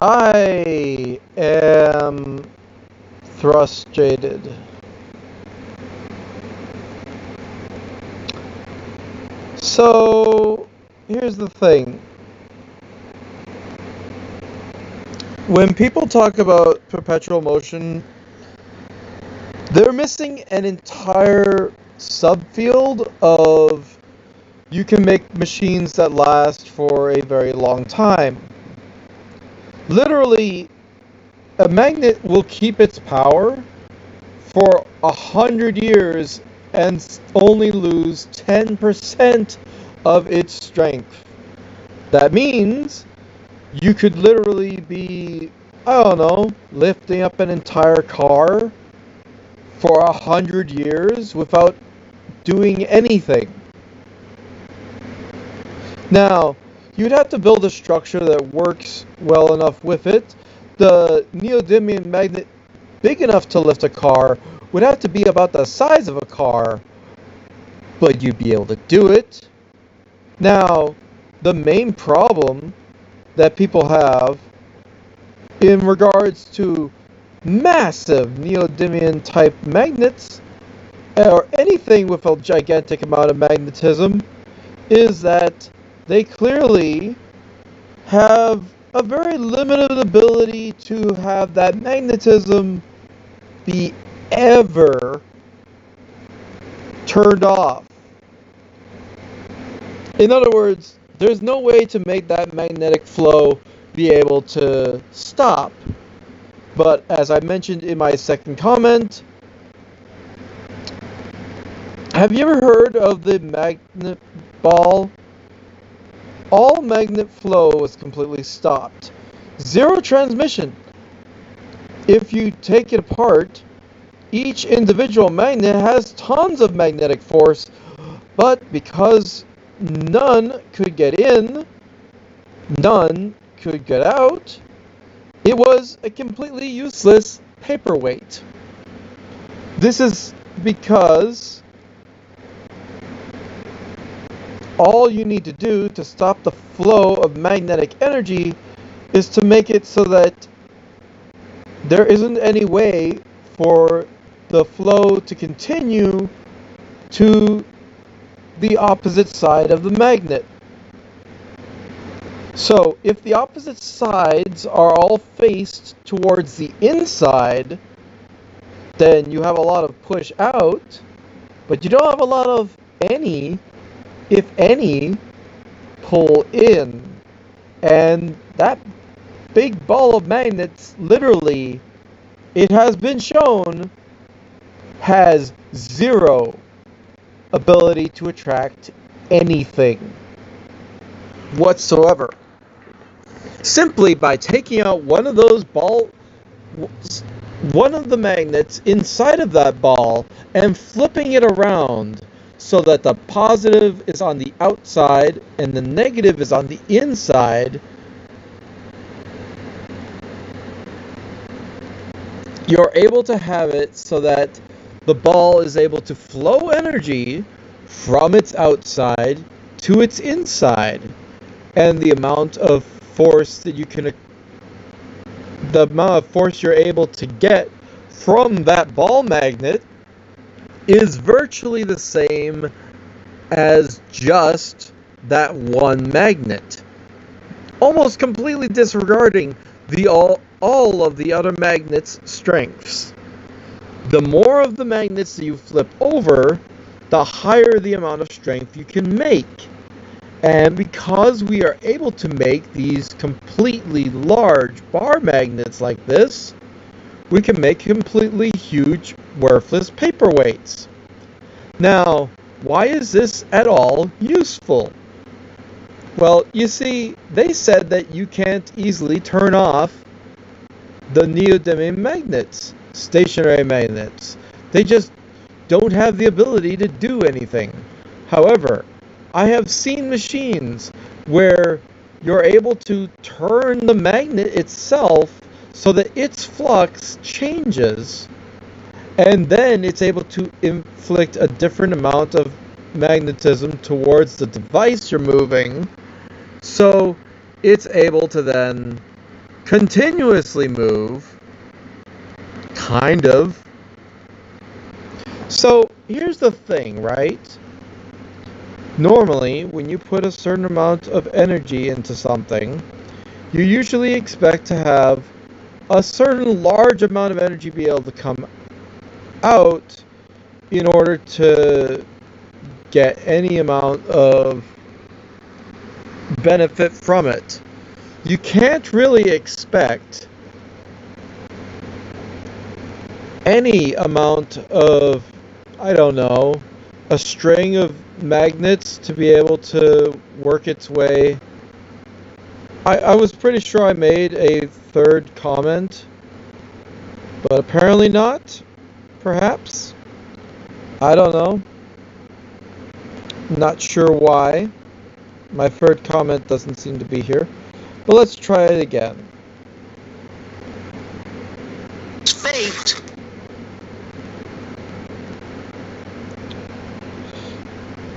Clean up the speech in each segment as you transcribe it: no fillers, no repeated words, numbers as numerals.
I am frustrated. So, here's the thing. When people talk about perpetual motion, they're missing an entire subfield of you can make machines that last for a very long time. Literally, a magnet will keep its power for 100 years and only lose 10% of its strength. That means you could literally be, I don't know, lifting up an entire car for 100 years without doing anything. Now, you'd have to build a structure that works well enough with it. The neodymium magnet big enough to lift a car would have to be about the size of a car, but you'd be able to do it. Now, the main problem that people have in regards to massive neodymium type magnets or anything with a gigantic amount of magnetism is that they clearly have a very limited ability to have that magnetism be ever turned off. In other words, there's no way to make that magnetic flow be able to stop. But as I mentioned in my second comment, have you ever heard of the magnet ball? All magnet flow was completely stopped. Zero transmission. If you take it apart, each individual magnet has tons of magnetic force, but because none could get in, none could get out, it was a completely useless paperweight. This is because all you need to do to stop the flow of magnetic energy is to make it so that there isn't any way for the flow to continue to the opposite side of the magnet. So, if the opposite sides are all faced towards the inside, then you have a lot of push out, but you don't have a lot of any, if any, pull in. And that big ball of magnets, literally, it has been shown, has zero ability to attract anything whatsoever. Simply by taking out one of those one of the magnets inside of that ball and flipping it around so that the positive is on the outside and the negative is on the inside, you're able to have it so that the ball is able to flow energy from its outside to its inside. And the amount of force that the amount of force you're able to get from that ball magnet is virtually the same as just that one magnet, almost completely disregarding all of the other magnets' strengths. The more of the magnets that you flip over, the higher the amount of strength you can make. And because we are able to make these completely large bar magnets like this, we can make completely huge, worthless paperweights. Now, why is this at all useful? Well, you see, they said that you can't easily turn off the neodymium magnets, stationary magnets. They just don't have the ability to do anything. However, I have seen machines where you're able to turn the magnet itself so that its flux changes, and then it's able to inflict a different amount of magnetism towards the device you're moving, so it's able to then continuously move, kind of. So here's the thing, right? Normally, when you put a certain amount of energy into something, you usually expect to have a certain large amount of energy be able to come out in order to get any amount of benefit from it. You can't really expect any amount of, I don't know, a string of magnets to be able to work its way. I was pretty sure I made a third comment, but apparently not. Perhaps. I don't know. Not sure why. My third comment doesn't seem to be here. But let's try it again. Faked.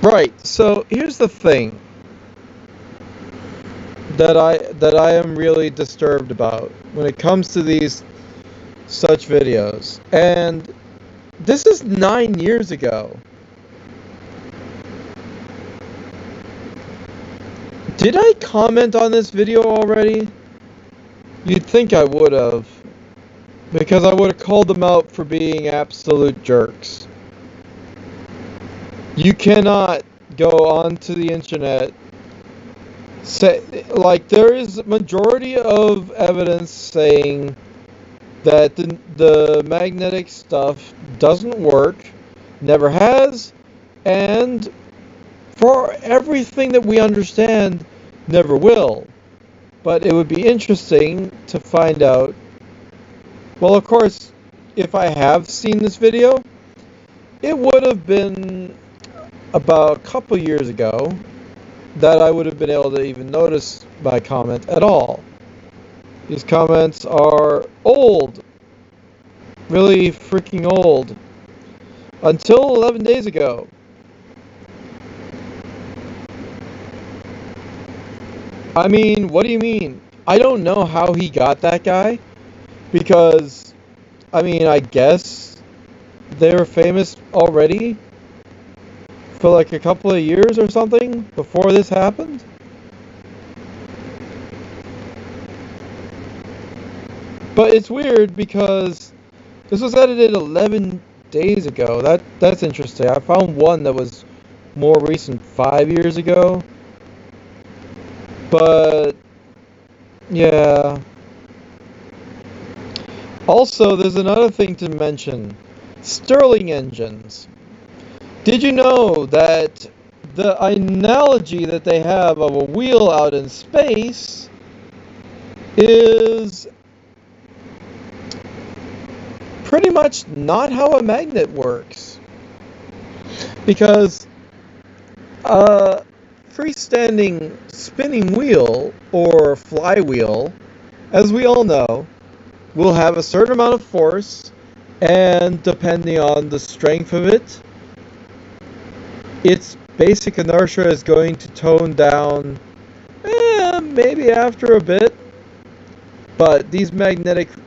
Right, so here's the thing that I am really disturbed about when it comes to these such videos. And this is 9 years ago. Did I comment on this video already? You'd think I would have, because I would have called them out for being absolute jerks. You cannot go onto the internet, there is a majority of evidence saying that the magnetic stuff doesn't work, never has, and for everything that we understand, never will. But it would be interesting to find out. Well, of course, if I have seen this video, it would have been about a couple years ago that I would have been able to even notice my comment at all. These comments are old. Really freaking old. Until 11 days ago. I mean, what do you mean? I don't know how he got that guy. Because, I mean, I guess they were famous already for like a couple of years or something before this happened. But it's weird because this was edited 11 days ago. That's interesting. I found one that was more recent, 5 years ago. But yeah. Also, there's another thing to mention. Stirling engines. Did you know that the analogy that they have of a wheel out in space is pretty much not how a magnet works? Because a freestanding spinning wheel or flywheel, as we all know, will have a certain amount of force, and depending on the strength of it, its basic inertia is going to tone down, maybe after a bit. But these magnetically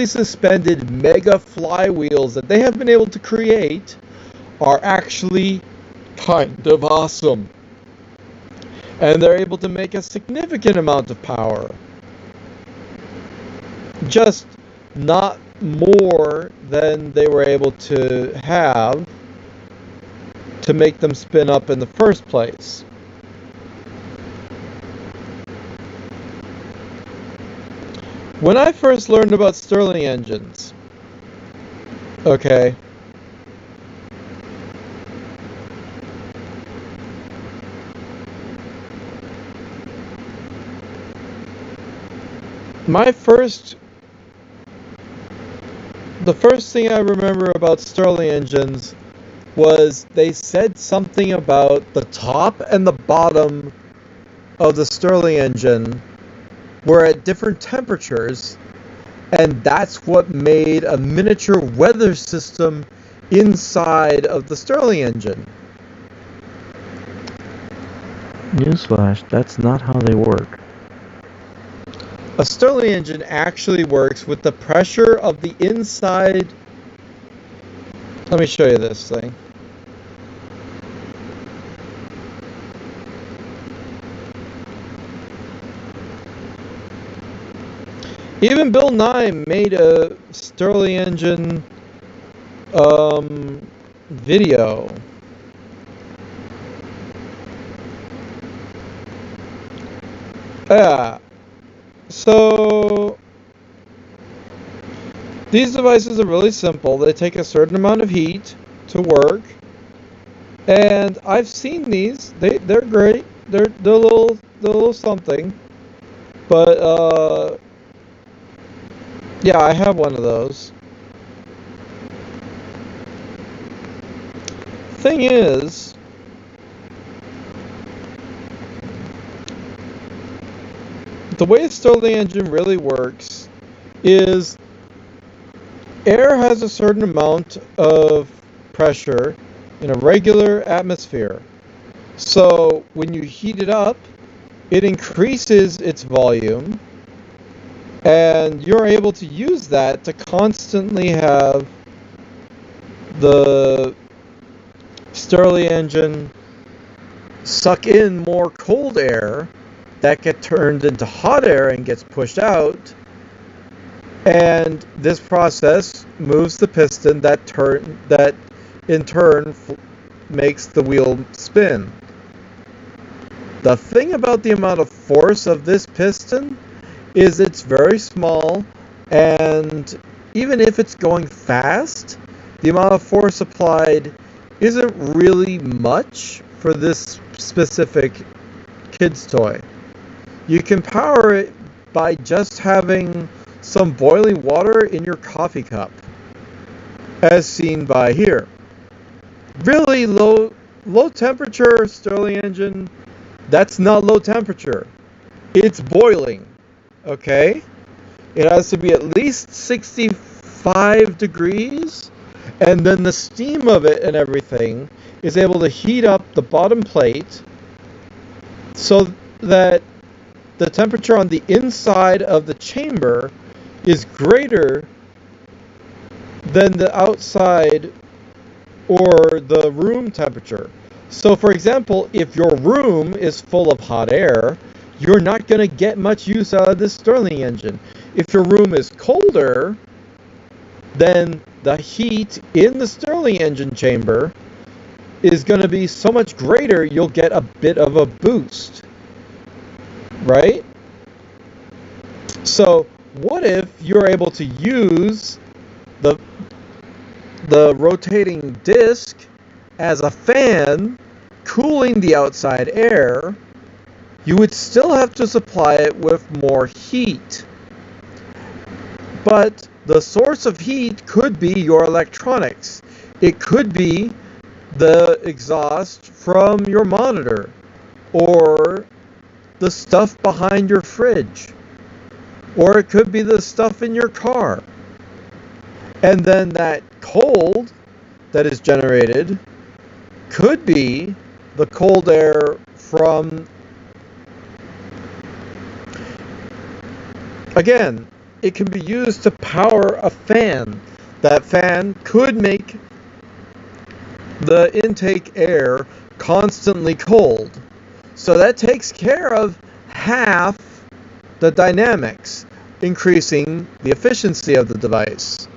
suspended mega flywheels that they have been able to create are actually kind of awesome. And they're able to make a significant amount of power. Just not more than they were able to have to make them spin up in the first place. When I first learned about Stirling engines, okay, the first thing I remember about Stirling engines was they said something about the top and the bottom of the Stirling engine were at different temperatures, and that's what made a miniature weather system inside of the Stirling engine. Newsflash, that's not how they work. A Stirling engine actually works with the pressure of the inside. Let me show you this thing. Even Bill Nye made a Stirling engine video. Yeah. So these devices are really simple. They take a certain amount of heat to work, and I've seen these. They're great. They're a little something, but yeah, I have one of those. Thing is, the way a Stirling engine really works is air has a certain amount of pressure in a regular atmosphere. So when you heat it up, it increases its volume, and you're able to use that to constantly have the Stirling engine suck in more cold air that gets turned into hot air and gets pushed out, and this process moves the piston that in turn makes the wheel spin. The thing about the amount of force of this piston is it's very small, and even if it's going fast, the amount of force applied isn't really much for this specific kid's toy. You can power it by just having some boiling water in your coffee cup, as seen by here. Really low temperature Stirling engine, that's not low temperature. It's boiling, okay? It has to be at least 65 degrees, and then the steam of it and everything is able to heat up the bottom plate so that the temperature on the inside of the chamber is greater than the outside or the room temperature. So for example, if your room is full of hot air, you're not going to get much use out of this Stirling engine. If your room is colder, then the heat in the Stirling engine chamber is going to be so much greater, you'll get a bit of a boost, right? So what if you're able to use the rotating disc as a fan cooling the outside air? You would still have to supply it with more heat, but the source of heat could be your electronics. It could be the exhaust from your monitor, or the stuff behind your fridge, or it could be the stuff in your car. And then that cold that is generated could be the cold air from, again, it can be used to power a fan. That fan could make the intake air constantly cold. So that takes care of half the dynamics, increasing the efficiency of the device.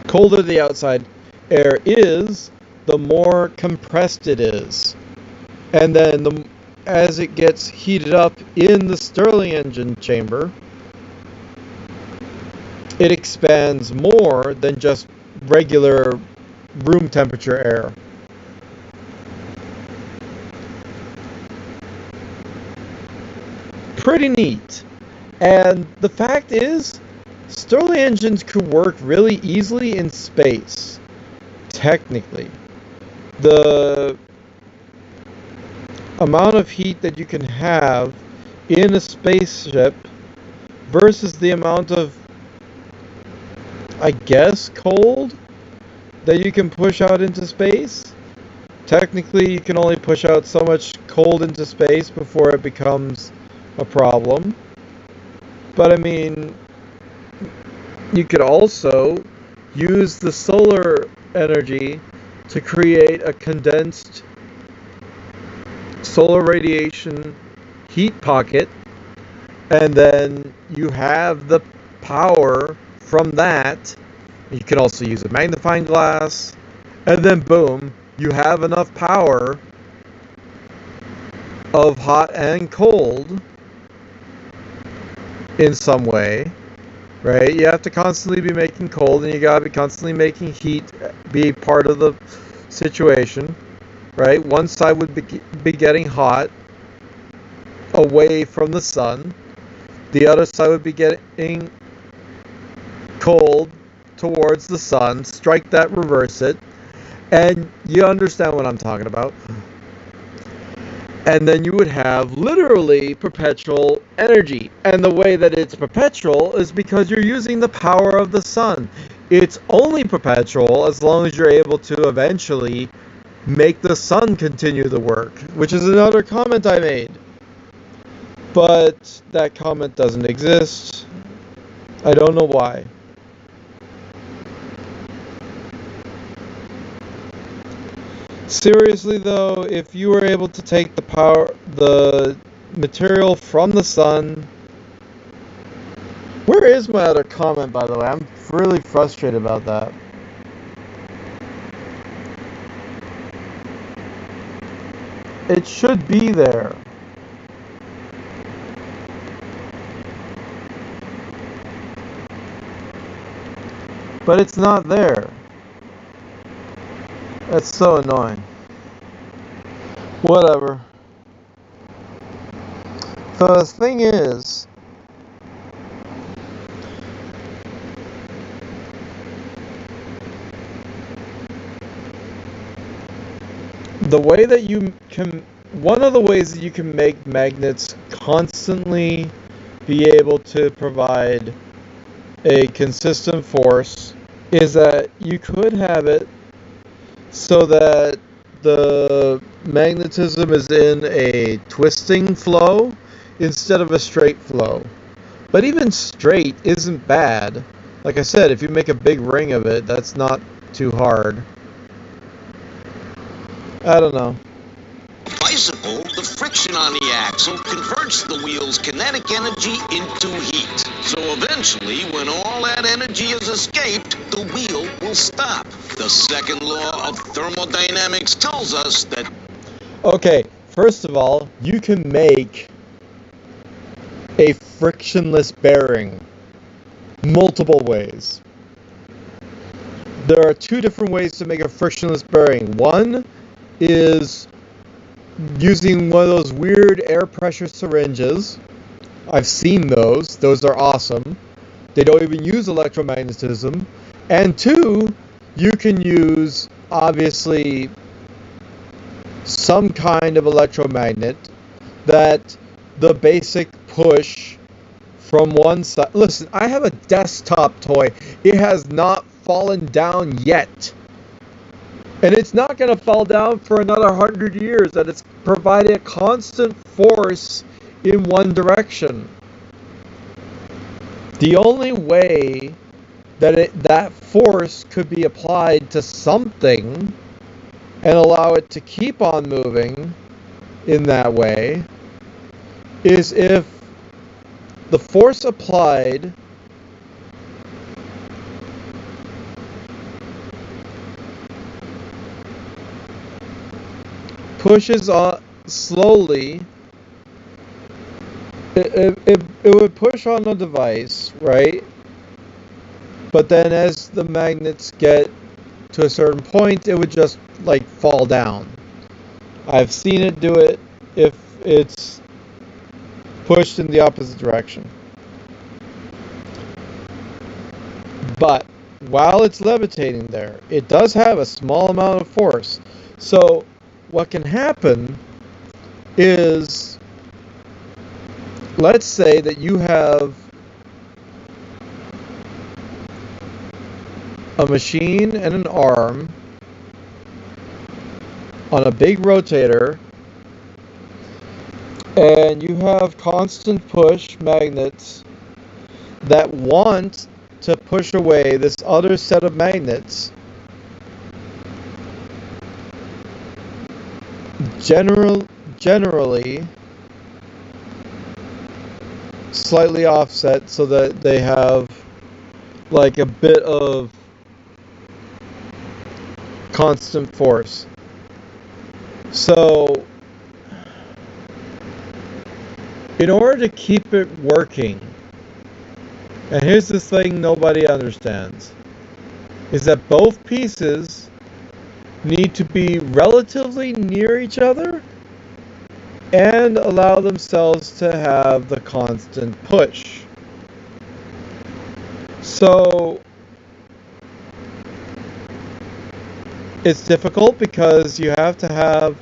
Colder the outside air is, the more compressed it is. And then as it gets heated up in the Stirling engine chamber, it expands more than just regular room temperature air. Pretty neat. And the fact is, Stirling engines could work really easily in space, technically. The amount of heat that you can have in a spaceship versus the amount of, I guess, cold that you can push out into space. Technically, you can only push out so much cold into space before it becomes a problem. But I mean, you could also use the solar energy to create a condensed solar radiation heat pocket, and then you have the power from that. You can also use a magnifying glass, and then boom, you have enough power of hot and cold in some way, right? You have to constantly be making cold, and you gotta be constantly making heat be part of the situation, right? One side would be getting hot away from the sun, the other side would be getting cold towards the sun. Strike that, reverse it, and you understand what I'm talking about. And then you would have literally perpetual energy. And the way that it's perpetual is because you're using the power of the sun. It's only perpetual as long as you're able to eventually make the sun continue the work, which is another comment I made. But that comment doesn't exist. I don't know why. Seriously though, if you were able to take the material from the sun. Where is my other comment, by the way? I'm really frustrated about that. It should be there. But it's not there. That's so annoying. Whatever. The thing is, the way that you can, one of the ways that you can make magnets constantly be able to provide a consistent force is that you could have it so that the magnetism is in a twisting flow instead of a straight flow. But even straight isn't bad. Like I said, if you make a big ring of it, that's not too hard. I don't know. Bicycle, the friction on the axle converts the wheel's kinetic energy into heat. So eventually, when all that energy is escaped, the wheel will stop. The second law of thermodynamics tells us that... Okay, first of all, you can make a frictionless bearing multiple ways. There are two different ways to make a frictionless bearing. One is using one of those weird air pressure syringes. I've seen those. Those are awesome. They don't even use electromagnetism. And two, you can use, obviously, some kind of electromagnet that the basic push from one side. Listen, I have a desktop toy. It has not fallen down yet. And it's not going to fall down for another 100 years. And it's provided a constant force in one direction. The only way that that force could be applied to something and allow it to keep on moving in that way is if the force applied pushes on slowly. It would push on the device, right? But then as the magnets get to a certain point, it would just like fall down. I've seen it do it if it's pushed in the opposite direction. But while it's levitating there, it does have a small amount of force. So what can happen is, let's say that you have a machine and an arm on a big rotator, And you have constant push magnets that want to push away this other set of magnets, generally slightly offset so that they have like a bit of constant force. So in order to keep it working, and here's the thing nobody understands, is that both pieces need to be relatively near each other and allow themselves to have the constant push. So it's difficult because you have to have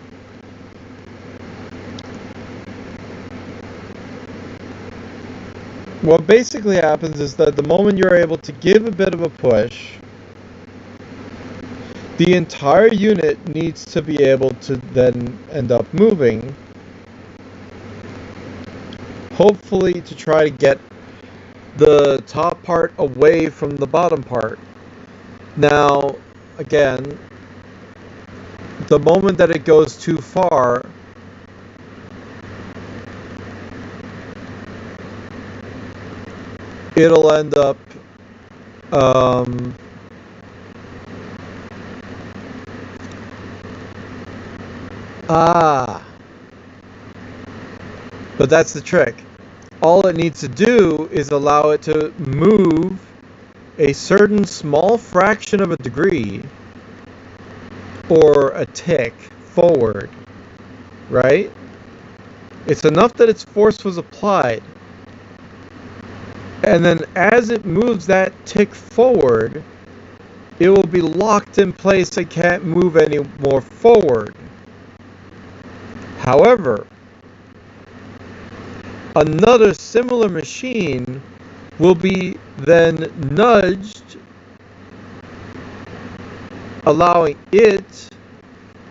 what basically happens is that the moment you're able to give a bit of a push, the entire unit needs to be able to then end up moving, hopefully to try to get the top part away from the bottom part. Now, again, the moment that it goes too far, it'll end up but that's the trick. All it needs to do is allow it to move a certain small fraction of a degree or a tick forward, right? It's enough that its force was applied. And then as it moves that tick forward, it will be locked in place and can't move any more forward. However, another similar machine will be then nudged, allowing it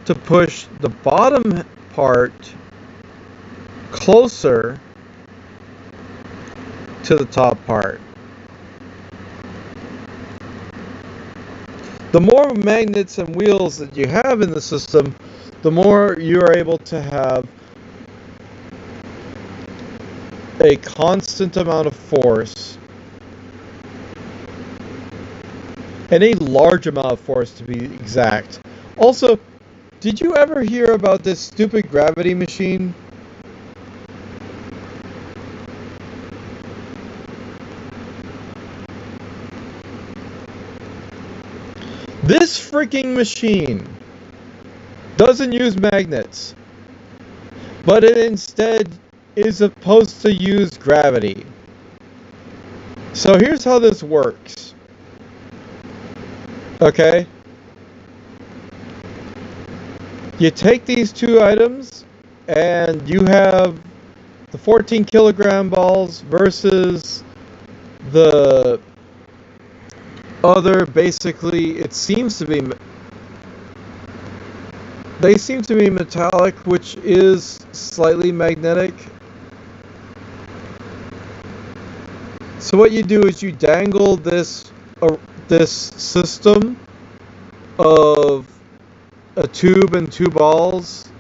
to push the bottom part closer to the top part. The more magnets and wheels that you have in the system, the more you are able to have a constant amount of force, and a large amount of force to be exact. Also, did you ever hear about this stupid gravity machine? This freaking machine doesn't use magnets, but it instead is supposed to use gravity. So here's how this works. Okay? You take these two items and you have the 14 kilogram balls versus the other, basically, it seems to be, they seem to be metallic, which is slightly magnetic. So what you do is you dangle this system of a tube and two balls,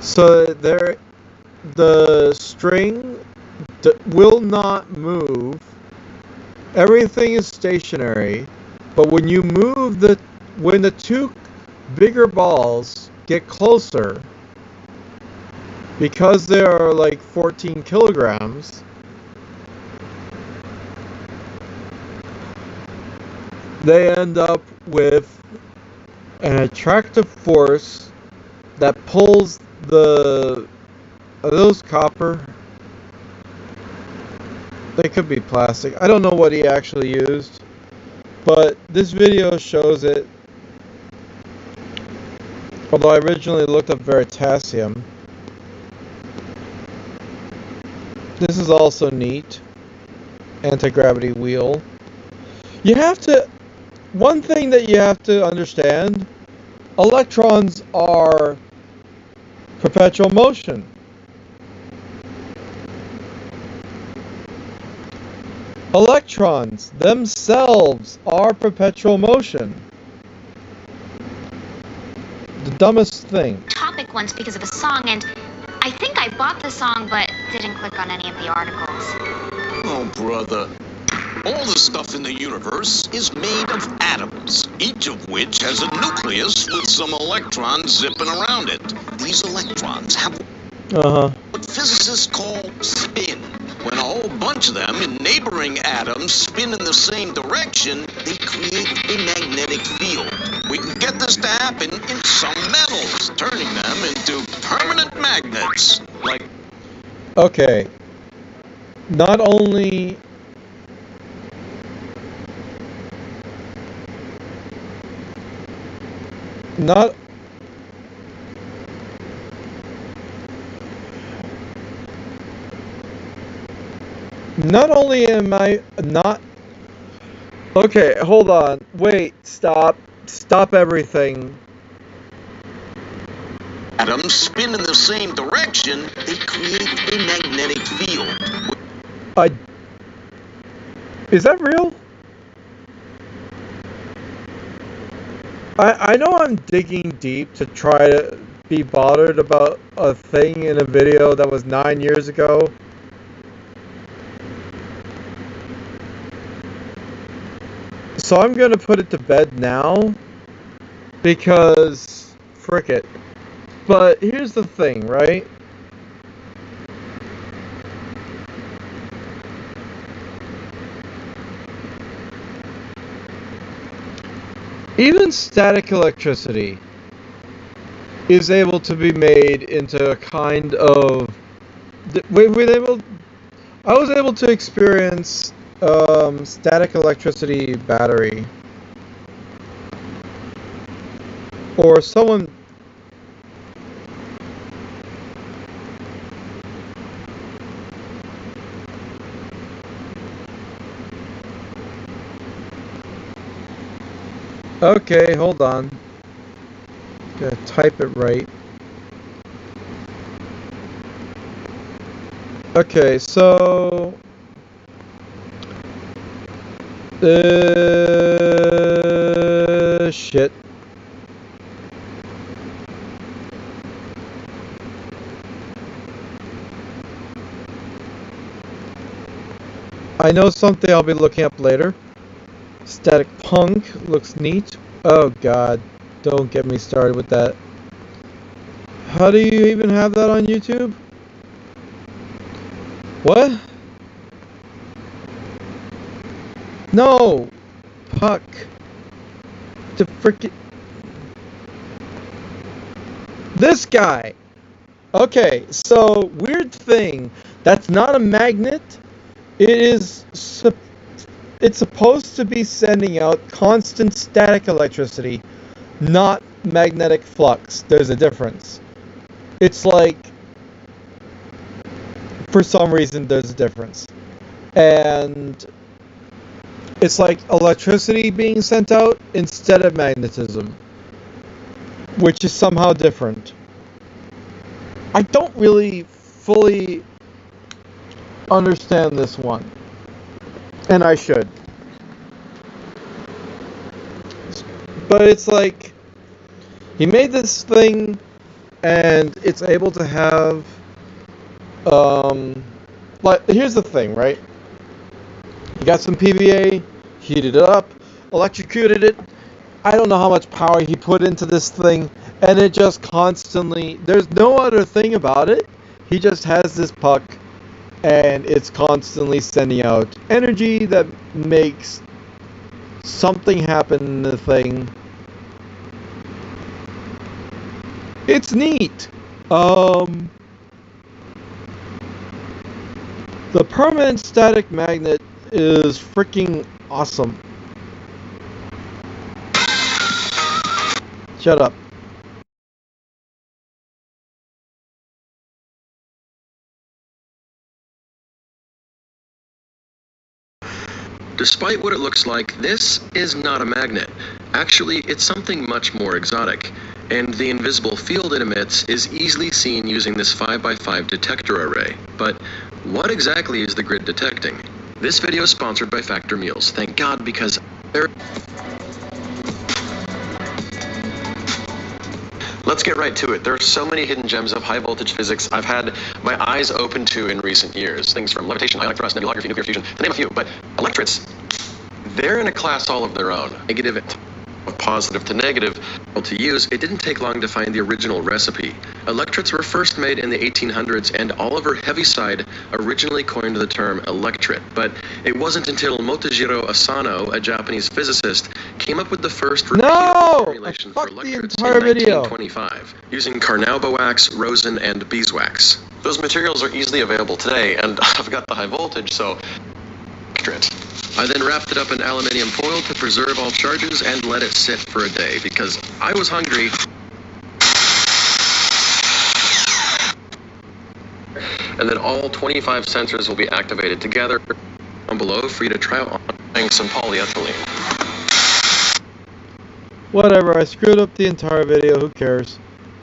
so that the string will not move. Everything is stationary, but when you move when the two bigger balls get closer, because they are like 14 kilograms, they end up with an attractive force that pulls are those copper? They could be plastic. I don't know what he actually used, but this video shows it. Although I originally looked up veritasium. This is also neat. Anti-gravity wheel. One thing that you have to understand, electrons are perpetual motion. Electrons themselves are perpetual motion. The dumbest thing. Topic once because of a song, and I think I bought the song but didn't click on any of the articles. Oh, brother. All the stuff in the universe is made of atoms, each of which has a nucleus with some electrons zipping around it. These electrons have what physicists call spin. When a whole bunch of them in neighboring atoms spin in the same direction, they create a magnetic field. We can get this to happen in some metals, turning them into permanent magnets. Like... Okay. Not only... Not only am I not... Okay, hold on. Wait, stop. Stop everything. Atoms spin in the same direction, they create a magnetic field. Is that real? I know I'm digging deep to try to be bothered about a thing in a video that was 9 years ago. So I'm going to put it to bed now, because frick it. But here's the thing, right? Even static electricity is able to be made into a kind of... I was able to experience static electricity battery. Or someone... Okay, hold on. Gotta type it right. Okay, so... Shit. I know something I'll be looking up later. Static punk looks neat. Oh god, don't get me started with that. How do you even have that on YouTube? What? No! Puck. The frickin'... This guy! Okay, so, weird thing. That's not a magnet. It's supposed to be sending out constant static electricity, not magnetic flux. There's a difference. It's like, for some reason, there's a difference. And it's like electricity being sent out instead of magnetism, which is somehow different. I don't really fully understand this one, and I should. But it's like, he made this thing, and it's able to have, like, here's the thing, right? You got some PVA, heated it up, electrocuted it. I don't know how much power he put into this thing, and it just constantly, there's no other thing about it. He just has this puck, and it's constantly sending out energy that makes something happen in the thing. It's neat. The permanent static magnet is freaking awesome. Shut up. Despite what it looks like, this is not a magnet. Actually, it's something much more exotic. And the invisible field it emits is easily seen using this 5x5 detector array. But what exactly is the grid detecting? This video is sponsored by Factor Meals. Thank God, because Let's get right to it. There are so many hidden gems of high voltage physics I've had my eyes open to in recent years. Things from levitation, ionic thrust, nebulography, nuclear fusion, to name a few. But electrets, they're in a class all of their own. Negative positive to negative to use. It didn't take long to find the original recipe. Electrets were first made in the 1800s, and Oliver Heaviside originally coined the term electret. But it wasn't until Motojiro Asano, a Japanese physicist, came up with the first repeatable formulation for electrets in 1925, using Carnauba wax, rosin, and beeswax. Those materials are easily available today, and I've got the high voltage, so electret. I then wrapped it up in aluminium foil to preserve all charges and let it sit for a day because I was hungry. And then all 25 sensors will be activated together down below for you to try out on some polyethylene. Whatever, I screwed up the entire video, who cares?